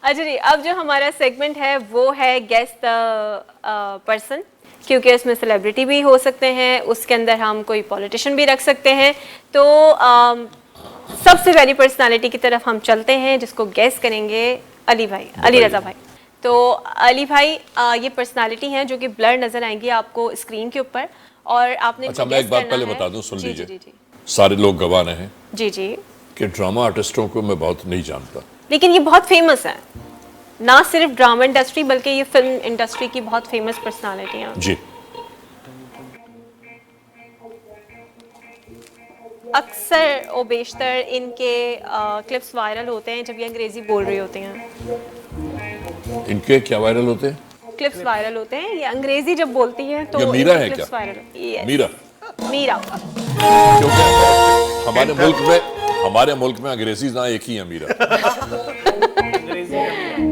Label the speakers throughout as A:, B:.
A: अच्छा जी, अब जो हमारा सेगमेंट है वो है गेस द पर्सन, क्योंकि उसमें सेलिब्रिटी भी हो सकते हैं, उसके अंदर हम कोई पॉलिटिशियन भी रख सकते हैं। तो सबसे पहली पर्सनालिटी की तरफ हम चलते हैं जिसको गेस करेंगे अली भाई, अली रज़ा भाई। तो अली भाई ये पर्सनालिटी हैं जो कि ब्लर नजर आएंगी आपको स्क्रीन के ऊपर, और आपने
B: अच्छा, मैं एक बात पहले बता दूं, सुन
A: जी
B: लीजिए।
A: जी जी
B: सारे लोग गवाह हैं
A: जी जी,
B: कि ड्रामा आर्टिस्टों को मैं बहुत नहीं जानता,
A: लेकिन ये बहुत फेमस है, ना सिर्फ ड्रामा इंडस्ट्री बल्कि ये फिल्म इंडस्ट्री की बहुत फेमस पर्सनालिटी हैं
B: जी।
A: अक्सर और बेशतर इनके क्लिप्स वायरल होते हैं जब ये अंग्रेजी बोल रही होती हैं।
B: इनके क्या वायरल होते हैं?
A: क्लिप्स वायरल होते हैं, ये अंग्रेजी जब बोलती हैं तो
B: ये मीरा
A: इनके
B: है
A: क्लिप्स
B: क्या?
A: वायरल। Yes,
B: मीरा।
A: मीरा।
B: क्योंकि हमारे मुल्क में अंग्रेजी ना एक ही है, मीरा।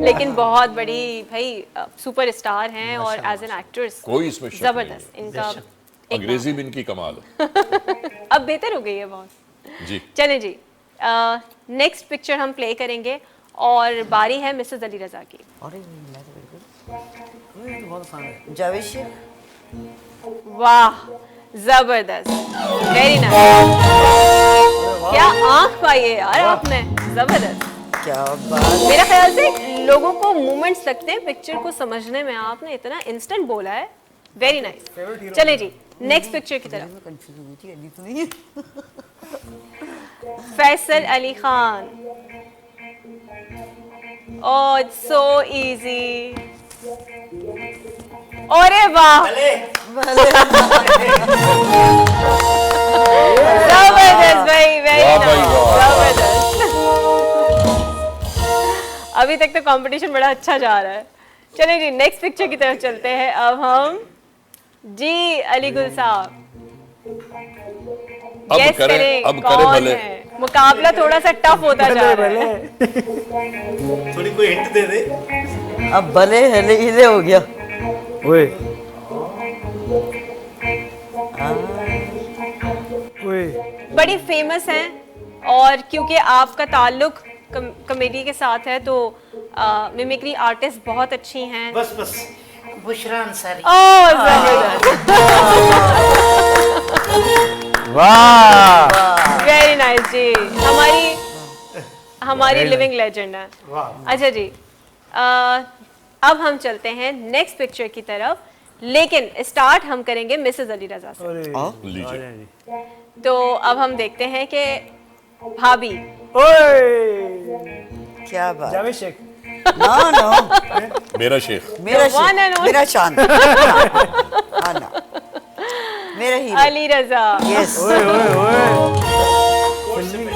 A: लेकिन बहुत बड़ी भाई सुपर स्टार हैं और एज एन एक्ट्रेस
B: कोई इसमें शक नहीं
A: जबरदस्त
B: है।
A: इनका
B: अंग्रेजी भी इनकी कमाल है।
A: अब बेहतर हो गई है बहुत।
B: जी
A: चलें जी, नेक्स्ट पिक्चर हम प्ले करेंगे और बारी है मिसेस अली रजा की।
C: अरे मैं तो बिल्कुल बहुत आसान है। जावेद शेख।
A: वाह, जबरदस्त, वेरी नाइस। क्या आंख पाई है यार आपने, जबरदस्त।
C: क्या बात।
A: मेरा ख्याल से लोगों को मोमेंट्स लगते हैं पिक्चर को समझने में, आपने इतना इंस्टेंट बोला है, वेरी नाइस। चले जी नेक्स्ट पिक्चर की तरफ।
C: कंफ्यूज हुई थी, अली तो नहीं है।
A: Faisal Ali Khan. Oh it's so easy. अरे वाह, जबरदस्त भाई, वेरी
B: वाह भाई,
A: नाइस,
B: वाह।
A: जबरदस्त। अभी तक तो कंपटीशन बड़ा अच्छा जा रहा है। चलिए जी नेक्स्ट पिक्चर की तरफ चलते हैं अब हम। जी अली गुल साहब,
B: अब
A: Guess
B: करें,
A: करें
B: अब करें
A: कौन
B: भले।
A: है। मुकाबला थोड़ा सा टफ होता जा रहा है।
D: थोड़ी कोई हिंट दे दे।
C: अब भले हिले हिले हो गया।
E: ओए ओए
A: बड़ी फेमस हैं और क्योंकि आपका ताल्लुक कॉमेडी के साथ है तो मिमिक्री आर्टिस्ट बहुत अच्छी हैं।
D: बस बस बुशरा अंसारी।
A: ओह जबरदस्त,
E: वाह
A: वेरी नाइस जी, हमारी लिविंग लेजेंड है। अच्छा जी, अब हम चलते हैं नेक्स्ट पिक्चर की तरफ, लेकिन स्टार्ट हम करेंगे मिसेस अली रजा से।
B: लीजिए।
A: तो अब हम देखते हैं कि भाभी।
E: ओए
C: क्या बात।
E: जावेद शेख।
C: नो नो,
B: मेरा शेख।
C: मेरा
A: The one and
C: Sheikh,
A: only.
C: मेरा चांद। हाँ ना, मेरा हीरो।
A: अली रजा।
C: यस।
E: ओए ओए ओए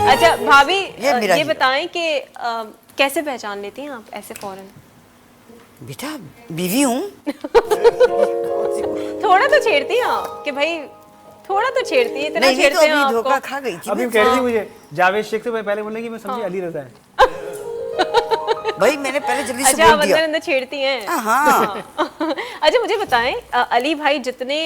A: अच्छा भाभी,
C: ये मेरा
A: ये
C: हीरो।
A: बताएं कि कैसे पहचान लेती हैं आप ऐसे फौरन?
C: बेटा बीवी हूँ।
A: थोड़ा तो छेड़ती हैं आप कि भाई, थोड़ा तो छेड़ती है, इतना
C: नहीं तो
A: छेड़ते हैं
C: अभी धोखा
A: आपको।
C: खा गई थी
E: अभी
C: मैं।
E: कह रही थी मुझे जावेद शेख से पहले बोलने की मैं समझी अली रजा है।
C: भाई मैंने पहले जल्दी से
A: अच्छा आप
C: बोल दिया।
A: अंदर अंदर छेड़ती हैं।
C: हाँ।
A: अच्छा मुझे बताएं, अली भाई जितने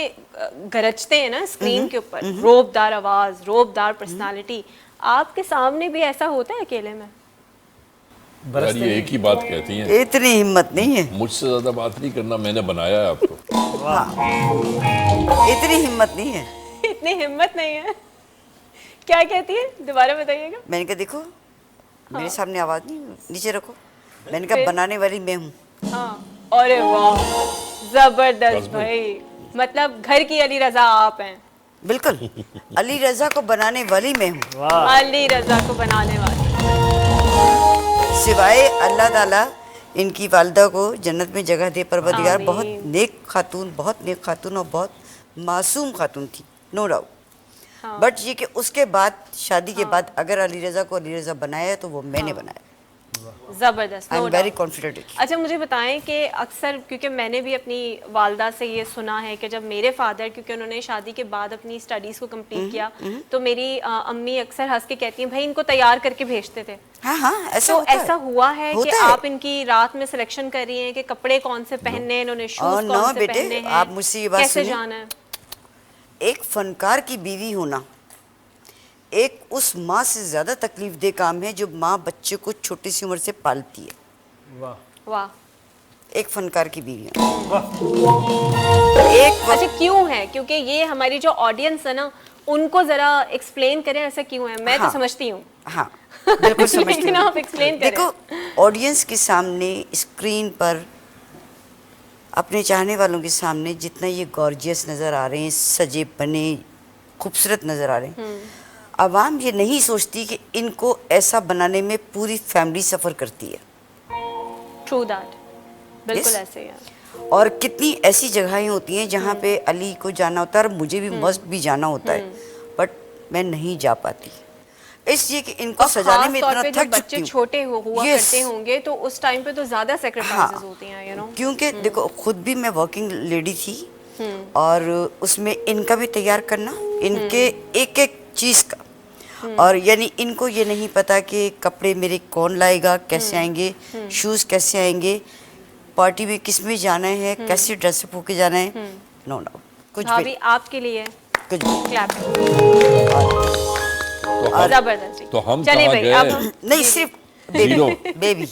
A: गरजते हैं ना स्क्रीन के ऊपर, रोबदार आवाज, रोबदार पर्सनालिटी, आपके सामने भी ऐसा होता है अकेले में?
B: यार ये एक ही बात कहती हैं,
C: इतनी हिम्मत नहीं है,
B: मुझसे ज्यादा बात नहीं करना, मैंने बनाया है आपको।
C: इतनी हिम्मत नहीं है।
A: इतनी हिम्मत नहीं है। क्या कहती है, दोबारा बताइएगा।
C: मैंने कहा देखो मेरे सामने आवाज नहीं, नीचे रखो। मैंने कहा
A: फिर?
C: बनाने वाली मैं हूँ।
A: हाँ, अरे वाह, जबरदस्त
B: बस भाई।
A: भाई, मतलब घर की अली रजा आप हैं।
C: बिल्कुल, अली रजा को बनाने वाली मैं हूँ।
A: अली रजा को बनाने वाली।
C: सिवाय अल्लाह ताला इनकी वालदा को जन्नत में जगह दे परवरदिगार।
A: आमीन।
C: बहुत नेक खातून और बहुत मासूम खातून थी, नो डाउट।
A: हाँ।
C: बट ये कि उसके बाद शादी के बाद अगर अली रजा को अली रजा बनाया है तो वो मैंने बनाया।
A: जबरदस्त,
C: आई
A: no
C: am very
A: doubt।
C: Confident.
A: अच्छा मुझे बताएं कि अक्सर, क्योंकि मैंने भी अपनी वालदा से ये सुना है कि जब मेरे फादर, क्योंकि उन्होंने शादी के बाद अपनी स्टडीज़ को कंप्लीट किया, तो मेरी अम्मी अक्सर हंस के कहती हैं भाई इनको तैयार करके भेजते थे।
C: हाँ हाँ, ऐसा
A: तो
C: होता है।
A: ऐसा हुआ है कि
C: होता है।
A: आप इनकी रात में सिलेक्शन कर रही हैं कि कपड़े कौन से पहनने हैं, इन्होंने शूज
C: नो
A: कौन से
C: बेटे,
A: पहनने हैं,
C: आप मुझसे ये बात
A: कैसे
C: सुनिए।
A: जाना है?
C: एक फनकार की बीवी होना एक उस माँ से ज़्यादा तकलीफ दे काम है जो माँ बच्चे को छोटी सी उम्र से पालती है।
E: वाह
A: वाह।
C: एक फनकार की बीवी हूँ।
E: वाह।
C: एक
A: अच्छा क्यों है? क्योंकि ये हमारी जो ऑडियंस है ना, उनको जरा एक्सप्लेन करें ऐसा क्यों है। मैं तो
C: हाँ।
A: समझती हूँ,
C: हाँ बिल्कुल समझती
A: लेकिन
C: हूँ।
A: आप एक्सप्लेन करें।
C: देखो, ऑडियंस के सामने, स्क्रीन पर, अपने चाहने वालों के सामने जितना ये गॉर्जियस नज़र आ रहे हैं, सजे बने खूबसूरत नज़र आ रहे हैं, आवाम ये नहीं सोचती कि इनको ऐसा बनाने में पूरी फैमिली सफ़र करती है।
A: ट्रू दैट, बिल्कुल
C: Yes.
A: ऐसे ही है।
C: और कितनी ऐसी जगहें होती हैं जहाँ पे अली को जाना होता है और मुझे भी मस्ट भी जाना होता है, बट मैं नहीं जा पाती, इसलिए कि इनको
A: और
C: सजाने
A: खास
C: में
A: तौर
C: इतना
A: पे
C: थक
A: जब
C: चुकी
A: बच्चे
C: हूँ।
A: छोटे हुआ
C: Yes.
A: करते होंगे तो उस टाइम पे तो ज्यादा सेक्रीफाइसेस होती हैं, यू नो।
C: क्योंकि देखो, खुद भी मैं वर्किंग लेडी थी और उसमें इनका भी तैयार करना, इनके एक एक चीज़ का, और यानी इनको ये नहीं पता कि कपड़े मेरे कौन लाएगा, कैसे आएंगे, शूज़ कैसे आएंगे, पार्टी में किस में जाना है, कैसे ड्रेसअप होके जाना है। नो नो, कुछ भी
A: भाभी आपके लिए
C: कुछ भी
A: क्लैप।
B: तो
A: जबरदस्त।
B: तो हम
A: चलिए
B: कहाँ
A: भाई,
B: गए?
A: अब हम
C: नहीं, सिर्फ
B: जीरो।
C: बेबी।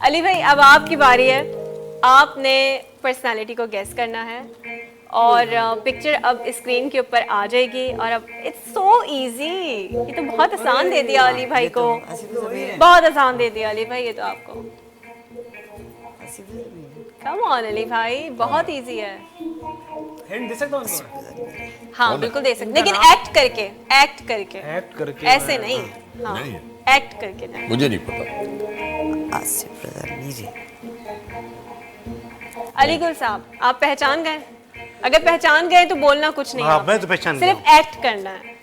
A: अली भाई अब आपकी बारी है। आपने पर्सनालिटी को गेस करना है और पिक्चर अब स्क्रीन के ऊपर आ जाएगी। और अब इट्स सो इजी, ये तो बहुत आसान दे दिया अली भाई को, बहुत आसान दे दिया अली भाई ये तो आपको। कम ऑन अली भाई, बहुत इजी है।
E: हिंट दे सकता हूँ इनको?
A: हाँ बिल्कुल दे सकते, लेकिन एक्ट करके, एक्ट करके,
E: एक्ट करके
A: ऐसे नहीं। हाँ
B: नहीं।
A: एक्ट करके ना।
B: मुझे नहीं पता।
C: आसिफ रज़ा मीरे।
A: अली गुल साहब आप पहचान गए? अगर पहचान गए तो बोलना कुछ नहीं,
D: हाँ,
A: आप
D: मैं तो पहचान
A: सिर्फ
D: गया
A: एक्ट करना है।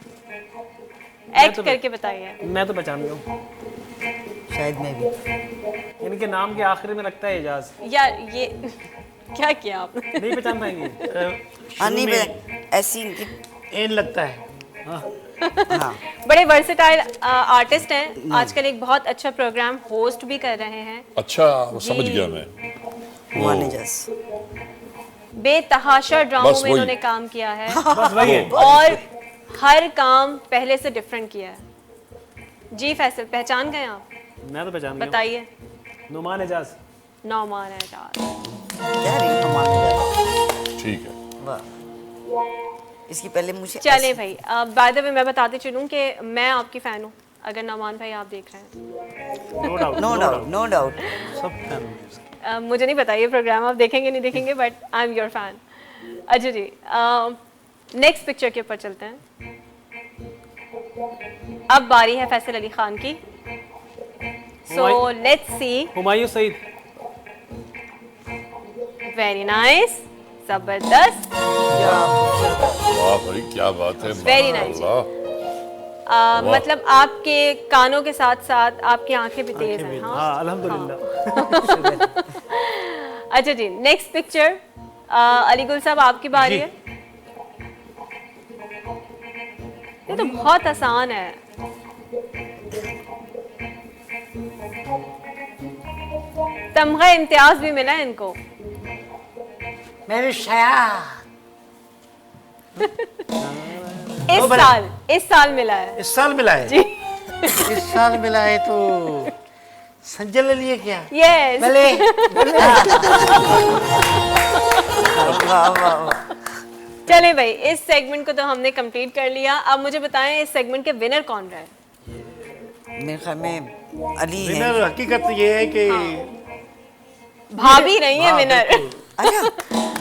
A: एक्ट
E: तो-
A: करके बताइए।
E: मैं तो पहचान गया हूँ।
C: शायद मैं भी।
E: इनके नाम के आखिर में लगता है एजाज।
A: यार ये क्या किया आपने?
E: नहीं पहचान पाएंगे।
C: हाँ नहीं, ऐसी इनकी।
D: एन लगता है।
C: हाँ
A: बड़े वर्सेटाइल आर्टिस्ट हैं, आजकल एक बहुत अच्छा प्रोग्राम होस्ट भी कर रहे हैं।
B: अच्छा, वो समझ
A: जी।
B: गया मैं।
C: मैनेजर्स।
A: बेतहाशा ड्रामों
B: बस
A: में
B: वही।
A: इन्होंने काम किया है
E: बस वही है।
A: और हर काम पहले से डिफरेंट किया है। जी फैसल पहचान गए आप?
E: मैं तो पहचान गया।
A: बताइए।
E: नुमान एजाज।
A: नौमान एजाज।
C: क्या रही हो मैनेजर?
B: ठीक है।
C: वाह। इसकी पहले मुझे
A: चले भाई, बाय द वे मैं बताती चलूं कि मैं आपकी फ़ैन हूँ, अगर नौमान भाई आप देख रहे हैं।
E: No doubt.
C: No doubt, no doubt.
D: सब फैन होंगे।
A: मुझे नहीं पता ये प्रोग्राम आप देखेंगे नहीं देखेंगे, but I am your fan. अच्छा जी, नेक्स्ट पिक्चर के ऊपर चलते हैं। अब बारी है फैसल अली खान की। So let's see.
E: Humayun Saeed.
A: Very nice, जबरदस्त,
B: वाह भाई, क्या बात है।
A: Very nice.
B: माशाअल्लाह।
A: मतलब आपके कानों के साथ साथ आपकी आंखें भी तेज हैं। हाँ
E: हाँ अल्हम्दुलिल्लाह।
A: अच्छा जी, नेक्स्ट पिक्चर अली गुल साहब आपकी बारी
D: जी।
A: है। ये तो बहुत आसान है। तमगा इम्तियाज भी मिला है इनको।
C: मेरे शायद
A: इस साल मिला है
D: इस साल मिला है।
A: जी।
D: इस साल मिला है तो संजय ले लिए क्या?
A: यस।
D: भले
C: वाह वाह वाह।
A: चले भाई, इस सेगमेंट को तो हमने कंप्लीट कर लिया। अब मुझे बताएं इस सेगमेंट के विनर कौन रहे?
C: मेरे ख्याल में अली है।
D: विनर हकीकत ये है कि
A: भाभी नहीं है विनर।
C: अच्छा,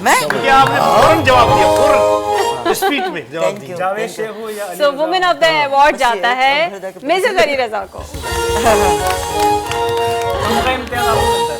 C: मैं
D: क्या आपने फौरन जवाब दिया, फौरन स्पीच में जवाब
C: थैंक
D: दिया।
C: यू।
E: जावेद शेख हो या अली
A: सो
E: रज़ा
A: वुमेन
E: हो।
A: ऑफ द अवार्ड जाता
C: है,
A: है
C: अमृता के
A: मिसेस अली रजा को।
E: उनका इम्तियाज आपको मिलता है।